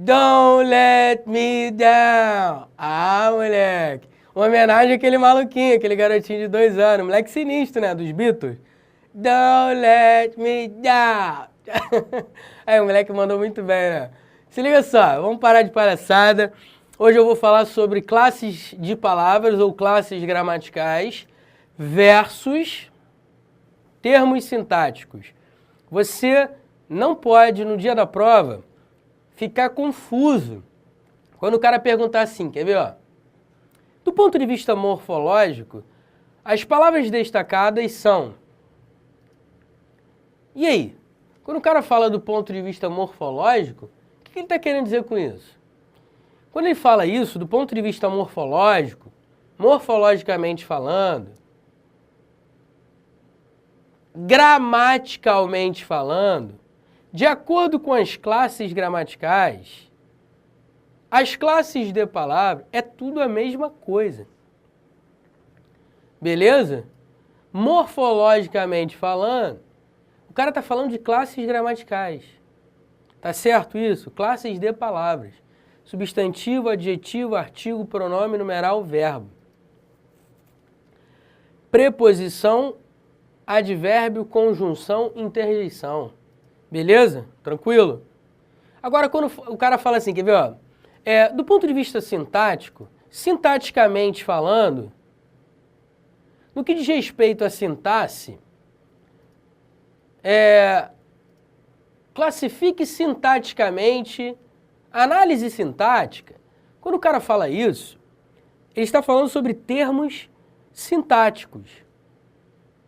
Don't let me down. Ah, moleque. Uma homenagem àquele maluquinho, aquele garotinho de 2 anos. Moleque sinistro, né? Dos Beatles. Don't let me down. Aí, o moleque mandou muito bem, né? Se liga só, vamos parar de palhaçada. Hoje eu vou falar sobre classes de palavras ou classes gramaticais versus termos sintáticos. Você não pode, no dia da prova, ficar confuso quando o cara perguntar assim, quer ver, ó? Do ponto de vista morfológico, as palavras destacadas são... E aí? Quando o cara fala do ponto de vista morfológico, o que ele está querendo dizer com isso? Quando ele fala isso, do ponto de vista morfológico, morfologicamente falando, gramaticalmente falando, de acordo com as classes gramaticais, as classes de palavra é tudo a mesma coisa. Beleza? Morfologicamente falando, o cara está falando de classes gramaticais. Tá certo isso? Classes de palavras. Substantivo, adjetivo, artigo, pronome, numeral, verbo. Preposição, advérbio, conjunção, interjeição. Beleza? Tranquilo? Agora, quando o cara fala assim, quer ver, ó? Do ponto de vista sintático, sintaticamente falando, no que diz respeito à sintaxe, classifique sintaticamente, análise sintática. Quando o cara fala isso, ele está falando sobre termos sintáticos.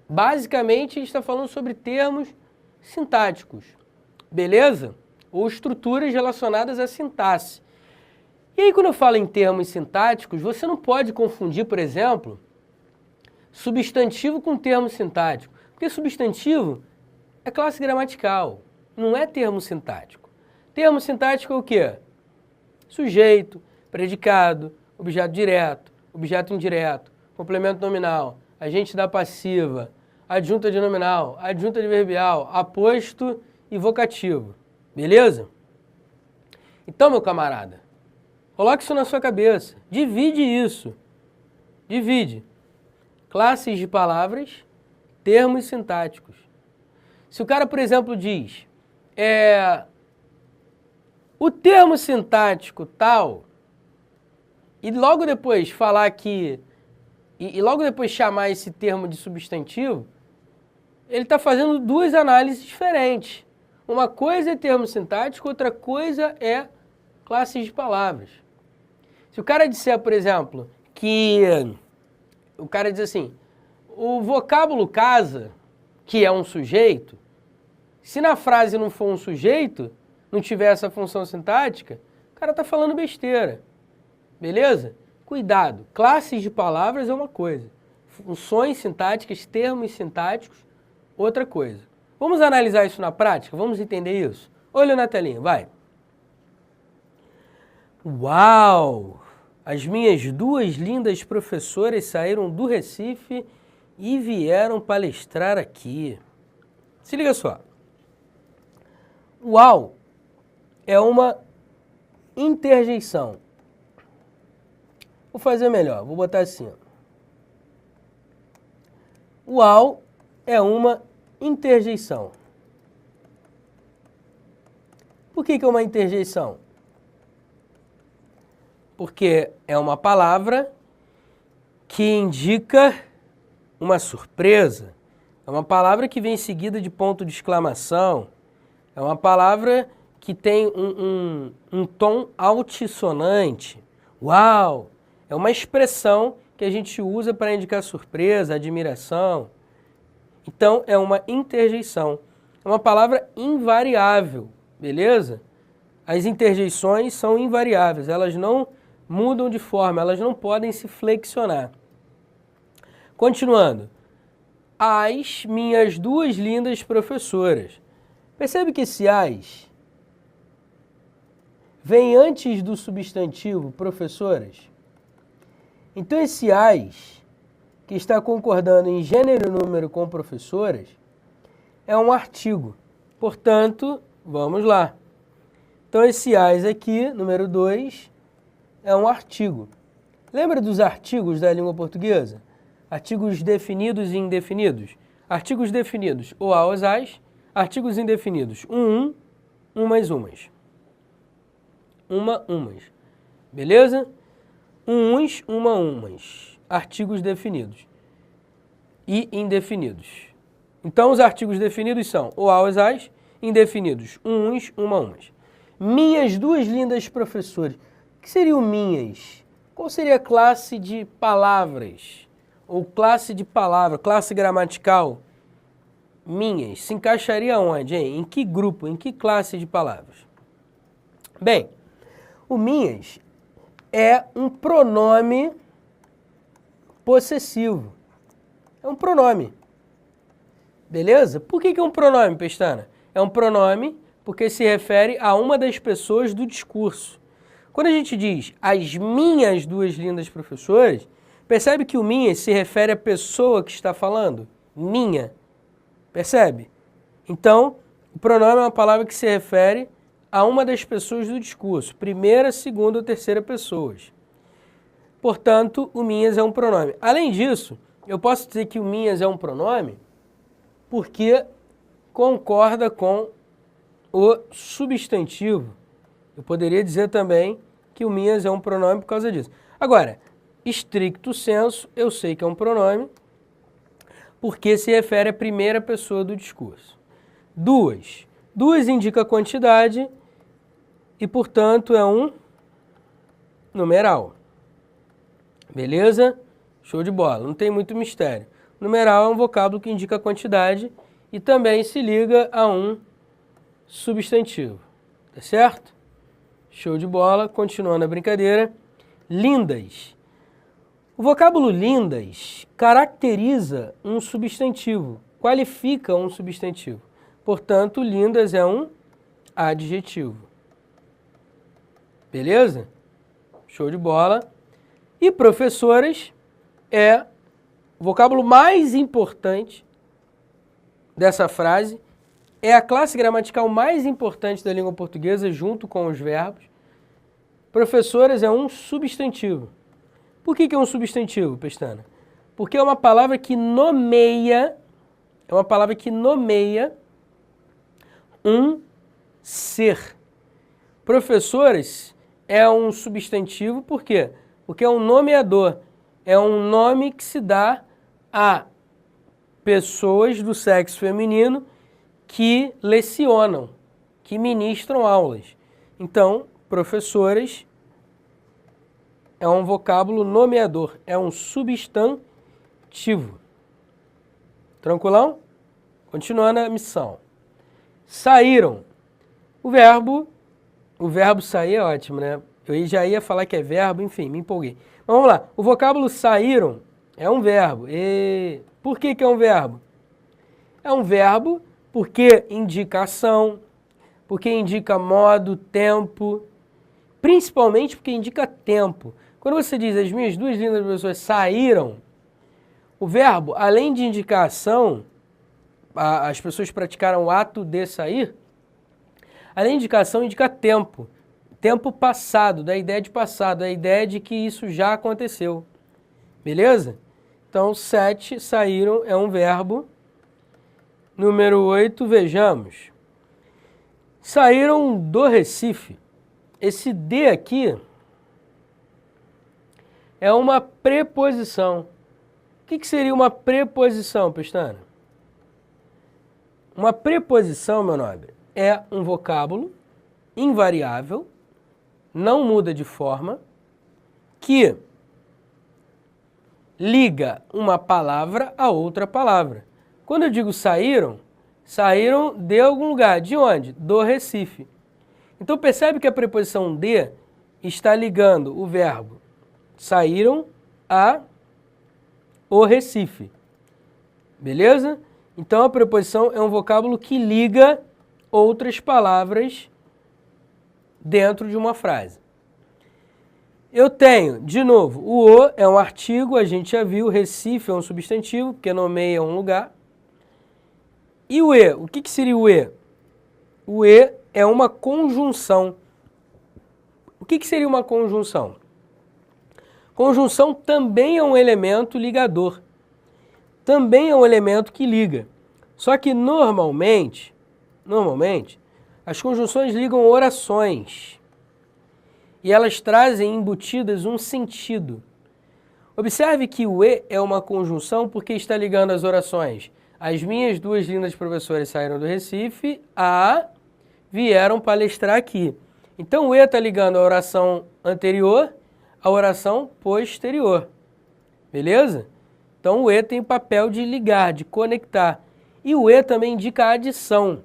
Basicamente, ele está falando sobre termos sintáticos, beleza? Ou estruturas relacionadas à sintaxe. E aí, quando eu falo em termos sintáticos, você não pode confundir, por exemplo, substantivo com termo sintático. Porque substantivo é classe gramatical, não é termo sintático. Termo sintático é o quê? Sujeito, predicado, objeto direto, objeto indireto, complemento nominal, agente da passiva, adjunta de nominal, adjunta adverbial, aposto e vocativo. Beleza? Então, meu camarada, coloque isso na sua cabeça. Divide isso. Divide. Classes de palavras, termos sintáticos. Se o cara, por exemplo, diz o termo sintático tal, e logo depois falar que... E logo depois chamar esse termo de substantivo, ele está fazendo duas análises diferentes. Uma coisa é termo sintático, outra coisa é classes de palavras. Se o cara disser, por exemplo, que... O cara diz assim, o vocábulo casa, que é um sujeito, se na frase não for um sujeito, não tiver essa função sintática, o cara está falando besteira. Beleza? Cuidado, classes de palavras é uma coisa, funções sintáticas, termos sintáticos, outra coisa. Vamos analisar isso na prática? Vamos entender isso? Olha na telinha, vai. Uau! As minhas duas lindas professoras saíram do Recife e vieram palestrar aqui. Se liga só. Uau é uma interjeição. Vou fazer melhor, vou botar assim. Ó. Uau é uma interjeição. Por que é uma interjeição? Porque é uma palavra que indica uma surpresa. É uma palavra que vem seguida de ponto de exclamação. É uma palavra que tem um tom altissonante. Uau! É uma expressão que a gente usa para indicar surpresa, admiração. Então, é uma interjeição. É uma palavra invariável, beleza? As interjeições são invariáveis, elas não mudam de forma, elas não podem se flexionar. Continuando. As minhas duas lindas professoras. Percebe que esse as vem antes do substantivo professoras? Então esse as, que está concordando em gênero e número com professoras, é um artigo. Portanto, vamos lá. Então, esse as aqui, número 2, é um artigo. Lembra dos artigos da língua portuguesa? Artigos definidos e indefinidos. Artigos definidos, o a, os as. Artigos indefinidos, umas, umas. Umas. Beleza? Uns, umas. Artigos definidos e indefinidos. Então, os artigos definidos são o a, os as. Indefinidos, uns, umas. Minhas duas lindas professoras. O que seria o minhas? Qual seria a classe de palavras? Ou classe de palavra, classe gramatical? Minhas. Se encaixaria onde, hein? Em que grupo? Em que classe de palavras? Bem, o minhas é um pronome possessivo. É um pronome. Beleza? Por que é um pronome, Pestana? É um pronome porque se refere a uma das pessoas do discurso. Quando a gente diz as minhas duas lindas professoras, percebe que o minhas se refere à pessoa que está falando? Minha. Percebe? Então, o pronome é uma palavra que se refere a uma das pessoas do discurso. Primeira, segunda ou terceira pessoas. Portanto, o minhas é um pronome. Além disso, eu posso dizer que o minhas é um pronome porque concorda com o substantivo. Eu poderia dizer também que o minhas é um pronome por causa disso. Agora, stricto sensu, eu sei que é um pronome porque se refere à primeira pessoa do discurso. Duas. Duas indica quantidade e, portanto, é um numeral. Beleza? Show de bola. Não tem muito mistério. Numeral é um vocábulo que indica quantidade e também se liga a um substantivo. Tá certo? Show de bola. Continuando a brincadeira. Lindas. O vocábulo lindas caracteriza um substantivo, qualifica um substantivo. Portanto, lindas é um adjetivo. Beleza? Show de bola. E professoras é o vocábulo mais importante dessa frase, é a classe gramatical mais importante da língua portuguesa, junto com os verbos. Professoras é um substantivo. Por que é um substantivo, Pestana? Porque é uma palavra que nomeia, um ser. Professoras é um substantivo, por quê? Porque é um nomeador, é um nome que se dá a pessoas do sexo feminino que lecionam, que ministram aulas. Então, professoras é um vocábulo nomeador, é um substantivo. Tranquilão? Continuando a missão. Saíram. O verbo sair é ótimo, né? Eu já ia falar que é verbo, enfim, me empolguei. Mas vamos lá. O vocábulo saíram é um verbo. E por que é um verbo? É um verbo porque indica ação, porque indica modo, tempo, principalmente porque indica tempo. Quando você diz as minhas duas lindas pessoas saíram, o verbo, além de indicar ação, as pessoas praticaram o ato de sair, além de indicação, indica tempo. Tempo passado, da ideia de passado, da ideia de que isso já aconteceu. Beleza? Então, 7, saíram, é um verbo. Número 8, vejamos. Saíram do Recife. Esse de aqui é uma preposição. O que seria uma preposição, Pestana? Uma preposição, meu nobre, é um vocábulo invariável, não muda de forma, que liga uma palavra a outra palavra. Quando eu digo saíram, saíram de algum lugar. De onde? Do Recife. Então percebe que a preposição de está ligando o verbo saíram a o Recife. Beleza? Então a preposição é um vocábulo que liga outras palavras dentro de uma frase. Eu tenho, de novo, o é um artigo, a gente já viu, Recife é um substantivo, porque nomeia um lugar. E o que seria o e? O e é uma conjunção. O que seria uma conjunção? Conjunção também é um elemento ligador. Também é um elemento que liga. Só que normalmente, as conjunções ligam orações. E elas trazem embutidas um sentido. Observe que o E é uma conjunção porque está ligando as orações. As minhas duas lindas professoras saíram do Recife, vieram palestrar aqui. Então o E está ligando a oração anterior à oração posterior. Beleza? Então o E tem o papel de ligar, de conectar. E o E também indica a adição.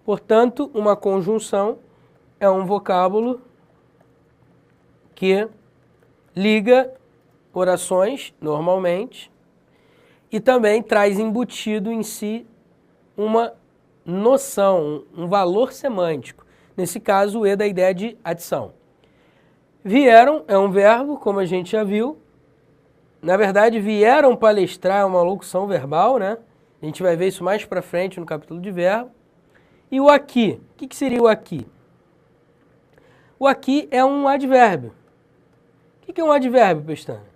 Portanto, uma conjunção é um vocábulo que liga orações, normalmente, e também traz embutido em si uma noção, um valor semântico. Nesse caso, o E da ideia de adição. Vieram é um verbo, como a gente já viu. Na verdade, vieram palestrar é uma locução verbal, né? A gente vai ver isso mais para frente no capítulo de verbo. E o aqui, o que seria o aqui? O aqui é um advérbio. O que é um advérbio, Pestana?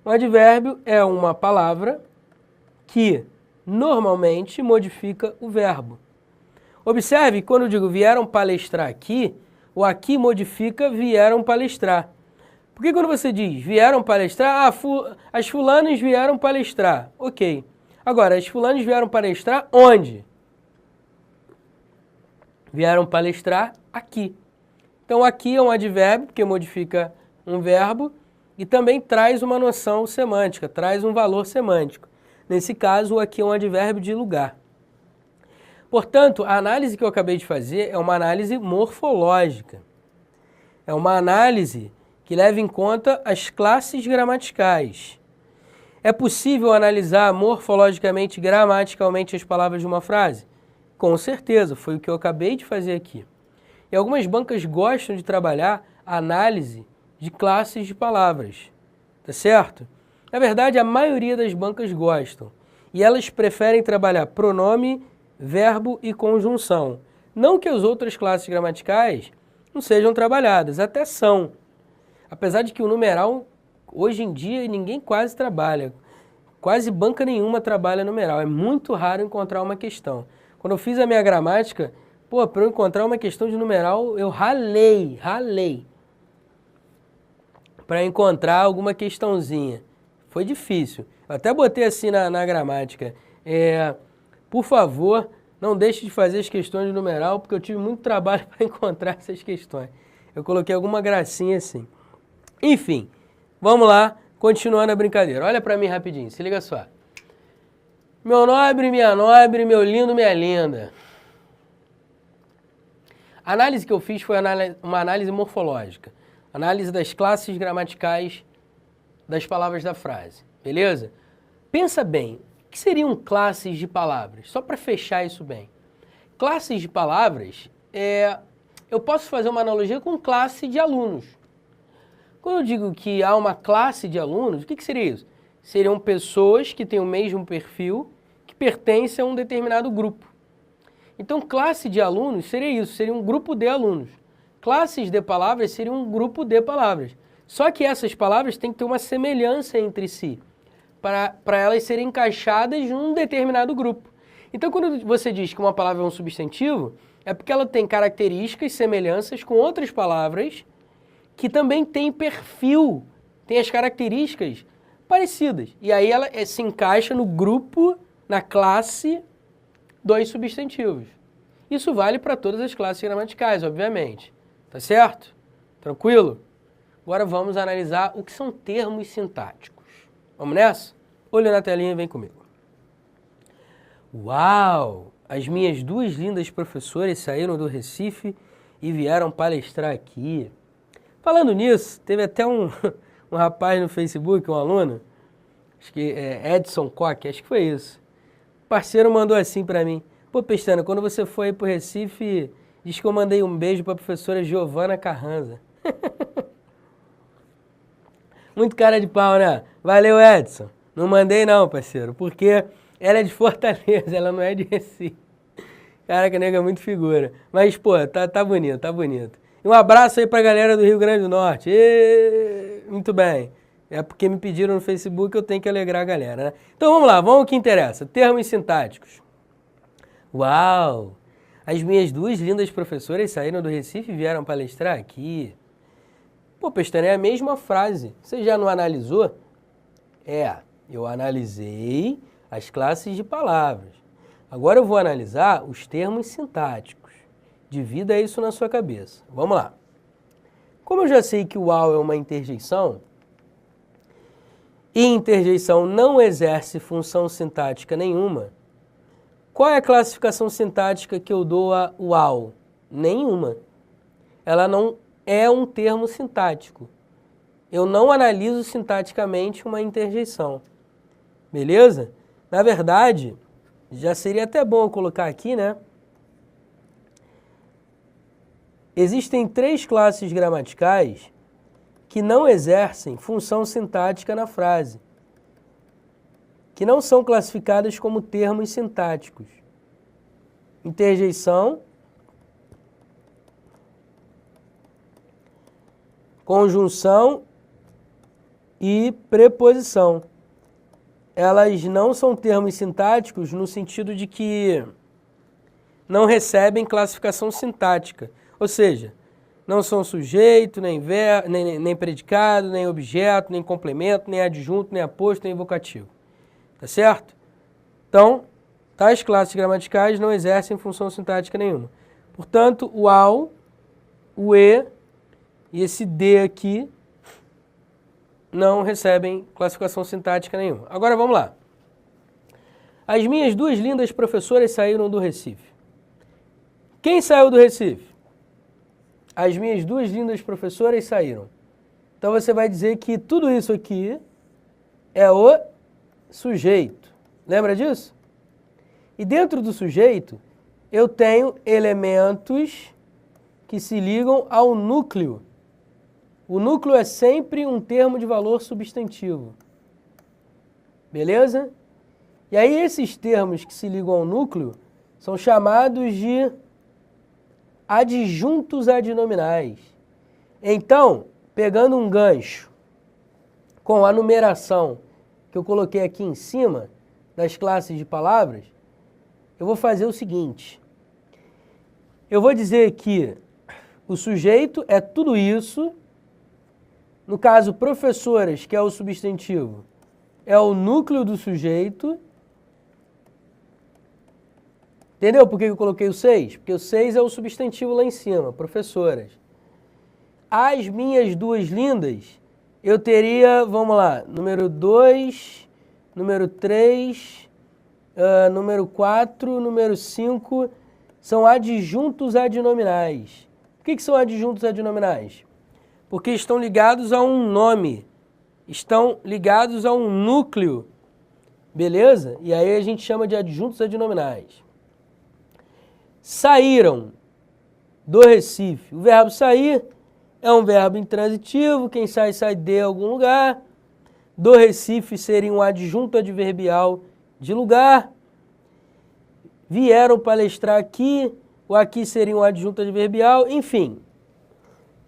Um advérbio é uma palavra que normalmente modifica o verbo. Observe, quando eu digo vieram palestrar aqui, o aqui modifica vieram palestrar. Porque quando você diz vieram palestrar, as fulanas vieram palestrar. Ok. Agora, as fulanas vieram palestrar onde? Vieram palestrar aqui. Então, aqui é um advérbio, porque modifica um verbo, e também traz uma noção semântica, traz um valor semântico. Nesse caso, o aqui é um advérbio de lugar. Portanto, a análise que eu acabei de fazer é uma análise morfológica. É uma análise que leva em conta as classes gramaticais. É possível analisar morfologicamente, gramaticalmente as palavras de uma frase? Com certeza, foi o que eu acabei de fazer aqui. E algumas bancas gostam de trabalhar a análise de classes de palavras, tá certo? Na verdade, a maioria das bancas gostam. E elas preferem trabalhar pronome, verbo e conjunção. Não que as outras classes gramaticais não sejam trabalhadas, até são. Apesar de que o numeral, hoje em dia, ninguém quase trabalha. Quase banca nenhuma trabalha numeral. É muito raro encontrar uma questão. Quando eu fiz a minha gramática, para eu encontrar uma questão de numeral, eu ralei. Para encontrar alguma questãozinha. Foi difícil. Eu até botei assim na gramática. Por favor, não deixe de fazer as questões de numeral, porque eu tive muito trabalho para encontrar essas questões. Eu coloquei alguma gracinha assim. Enfim, vamos lá, continuando a brincadeira. Olha para mim rapidinho, se liga só. Meu nobre, minha nobre, meu lindo, minha linda. A análise que eu fiz foi uma análise morfológica. Análise das classes gramaticais das palavras da frase, beleza? Pensa bem, o que seriam classes de palavras? Só para fechar isso bem. Classes de palavras, eu posso fazer uma analogia com classe de alunos. Quando eu digo que há uma classe de alunos, o que seria isso? Seriam pessoas que têm o mesmo perfil, que pertencem a um determinado grupo. Então, classe de alunos seria isso, seria um grupo de alunos. Classes de palavras seriam um grupo de palavras. Só que essas palavras têm que ter uma semelhança entre si, para elas serem encaixadas em um determinado grupo. Então, quando você diz que uma palavra é um substantivo, é porque ela tem características, semelhanças com outras palavras que também têm perfil, têm as características parecidas. E aí ela se encaixa no grupo, na classe dos substantivos. Isso vale para todas as classes gramaticais, obviamente. Tá certo? Tranquilo? Agora vamos analisar o que são termos sintáticos. Vamos nessa? Olha na telinha e vem comigo. Uau! As minhas duas lindas professoras saíram do Recife e vieram palestrar aqui. Falando nisso, teve até um rapaz no Facebook, um aluno, acho que é Edson Koch, acho que foi isso. O parceiro mandou assim pra mim: pô, Pestana, quando você for aí pro Recife, diz que eu mandei um beijo pra professora Giovana Carranza. Muito cara de pau, né? Valeu, Edson. Não mandei não, parceiro, porque ela é de Fortaleza, ela não é de Recife. Caraca, nega, é muito figura. Mas, pô, tá bonito, tá bonito. E um abraço aí pra galera do Rio Grande do Norte. Muito bem. É porque me pediram no Facebook, eu tenho que alegrar a galera, né? Então vamos lá, vamos ao que interessa. Termos sintáticos. Uau! As minhas duas lindas professoras saíram do Recife e vieram palestrar aqui. Pô, Pestana, é a mesma frase. Você já não analisou? Eu analisei as classes de palavras. Agora eu vou analisar os termos sintáticos. Divida isso na sua cabeça. Vamos lá. Como eu já sei que o ao é uma interjeição, e interjeição não exerce função sintática nenhuma, qual é a classificação sintática que eu dou ao ao? Nenhuma. Ela não é um termo sintático. Eu não analiso sintaticamente uma interjeição. Beleza? Na verdade, já seria até bom eu colocar aqui, né? Existem 3 classes gramaticais que não exercem função sintática na frase, que não são classificadas como termos sintáticos. Interjeição, conjunção e preposição. Elas não são termos sintáticos no sentido de que não recebem classificação sintática. Ou seja, não são sujeito, nem predicado, nem objeto, nem complemento, nem adjunto, nem aposto, nem vocativo. Tá certo? Então, tais classes gramaticais não exercem função sintática nenhuma. Portanto, o ao, o e e esse d aqui não recebem classificação sintática nenhuma. Agora vamos lá. As minhas duas lindas professoras saíram do Recife. Quem saiu do Recife? As minhas duas lindas professoras saíram. Então você vai dizer que tudo isso aqui é o sujeito. Lembra disso? E dentro do sujeito eu tenho elementos que se ligam ao núcleo. O núcleo é sempre um termo de valor substantivo. Beleza? E aí esses termos que se ligam ao núcleo são chamados de adjuntos adnominais. Então, pegando um gancho com a numeração que eu coloquei aqui em cima das classes de palavras, eu vou fazer o seguinte. Eu vou dizer que o sujeito é tudo isso. No caso, professoras, que é o substantivo, é o núcleo do sujeito. Entendeu por que eu coloquei o 6? Porque o 6 é o substantivo lá em cima, professoras. As minhas duas lindas, eu teria, vamos lá, número 2, número 3, número 4, número 5, são adjuntos adnominais. Por que são adjuntos adnominais? Porque estão ligados a um nome, estão ligados a um núcleo, beleza? E aí a gente chama de adjuntos adnominais. Saíram do Recife. O verbo sair é um verbo intransitivo, quem sai, sai de algum lugar. Do Recife seria um adjunto adverbial de lugar. Vieram palestrar aqui, o aqui seria um adjunto adverbial, enfim.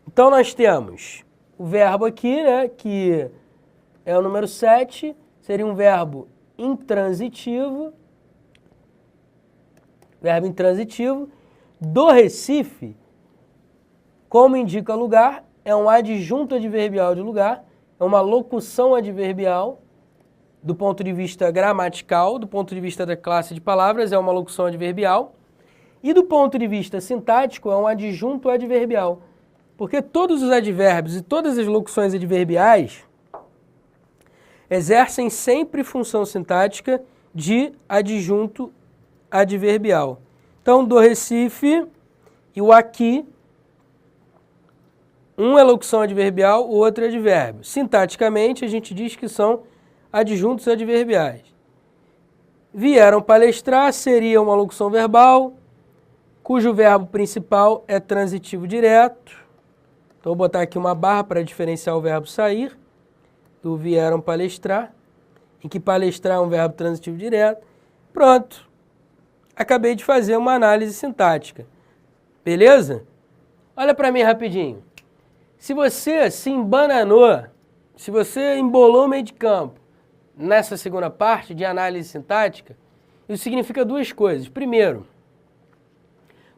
Então nós temos o verbo aqui, né, que é o número 7, seria um verbo intransitivo. Verbo intransitivo. Do Recife, como indica lugar, é um adjunto adverbial de lugar, é uma locução adverbial do ponto de vista gramatical, do ponto de vista da classe de palavras, é uma locução adverbial, e do ponto de vista sintático, é um adjunto adverbial. Porque todos os advérbios e todas as locuções adverbiais exercem sempre função sintática de adjunto adverbial. Então, do Recife e o aqui, um é locução adverbial, o outro é advérbio. Sintaticamente, a gente diz que são adjuntos adverbiais. Vieram palestrar seria uma locução verbal, cujo verbo principal é transitivo direto. Então, vou botar aqui uma barra para diferenciar o verbo sair do vieram palestrar, em que palestrar é um verbo transitivo direto. Pronto. acabei de fazer uma análise sintática. Beleza? Olha para mim rapidinho. Se você se embananou, se você embolou o meio de campo nessa segunda parte de análise sintática, isso significa duas coisas. Primeiro,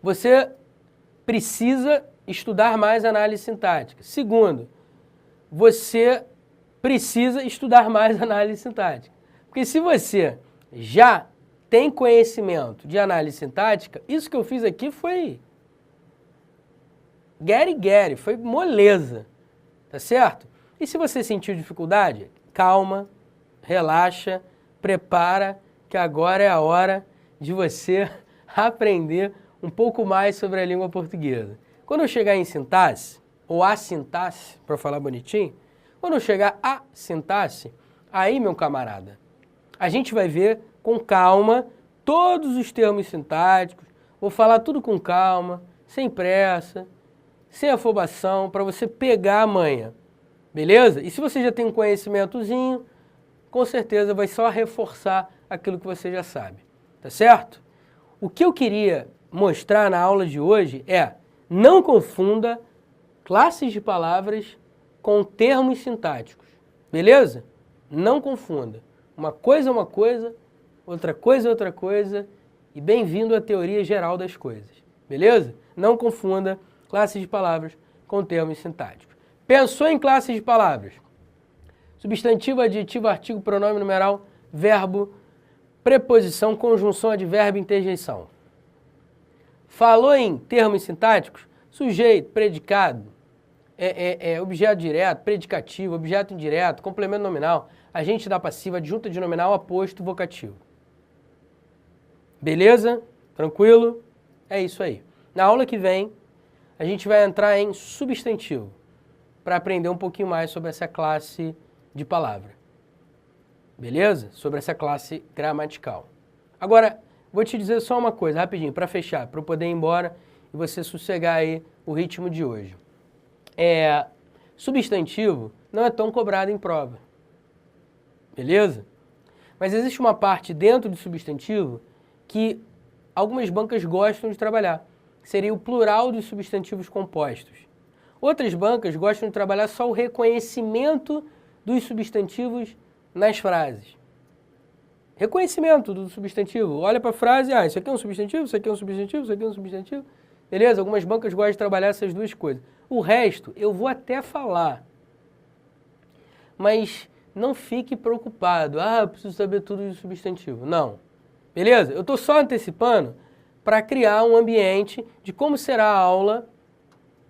você precisa estudar mais análise sintática. Segundo, você precisa estudar mais análise sintática. Porque se você já tem conhecimento de análise sintática, isso que eu fiz aqui foi guere, foi moleza, tá certo? E se você sentiu dificuldade, calma, relaxa, prepara, que agora é a hora de você aprender um pouco mais sobre a língua portuguesa. Quando eu chegar em sintaxe, ou a sintaxe, para falar bonitinho, quando eu chegar a sintaxe, aí, meu camarada, a gente vai ver com calma todos os termos sintáticos, vou falar tudo com calma, sem pressa, sem afobação, para você pegar a manha, beleza? E se você já tem um conhecimentozinho, com certeza vai só reforçar aquilo que você já sabe, tá certo? O que eu queria mostrar na aula de hoje é, não confunda classes de palavras com termos sintáticos, beleza? Não confunda. Uma coisa é uma coisa, outra coisa é outra coisa, e bem-vindo à teoria geral das coisas, beleza? Não confunda classes de palavras com termos sintáticos. Pensou em classes de palavras? Substantivo, adjetivo, artigo, pronome numeral, verbo, preposição, conjunção, advérbio, interjeição. Falou em termos sintáticos? Sujeito, predicado, objeto direto, predicativo, objeto indireto, complemento nominal, agente da passiva, adjunta de nominal, aposto, vocativo. Beleza? Tranquilo? É isso aí. Na aula que vem, a gente vai entrar em substantivo, para aprender um pouquinho mais sobre essa classe de palavra. Beleza? Sobre essa classe gramatical. Agora, vou te dizer só uma coisa, rapidinho, para fechar, para eu poder ir embora e você sossegar aí o ritmo de hoje. Substantivo não é tão cobrado em prova. Beleza? Mas existe uma parte dentro do substantivo que algumas bancas gostam de trabalhar. Seria o plural dos substantivos compostos. Outras bancas gostam de trabalhar só o reconhecimento dos substantivos nas frases. Reconhecimento do substantivo. Olha para a frase, isso aqui é um substantivo, isso aqui é um substantivo, isso aqui é um substantivo. Beleza? Algumas bancas gostam de trabalhar essas duas coisas. O resto, eu vou até falar. Mas não fique preocupado. Eu preciso saber tudo de substantivo. Não. Beleza? Eu estou só antecipando para criar um ambiente de como será a aula,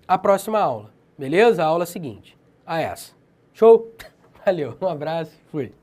a próxima aula. Beleza? A aula seguinte. Essa. Show? Valeu. Um abraço. Fui.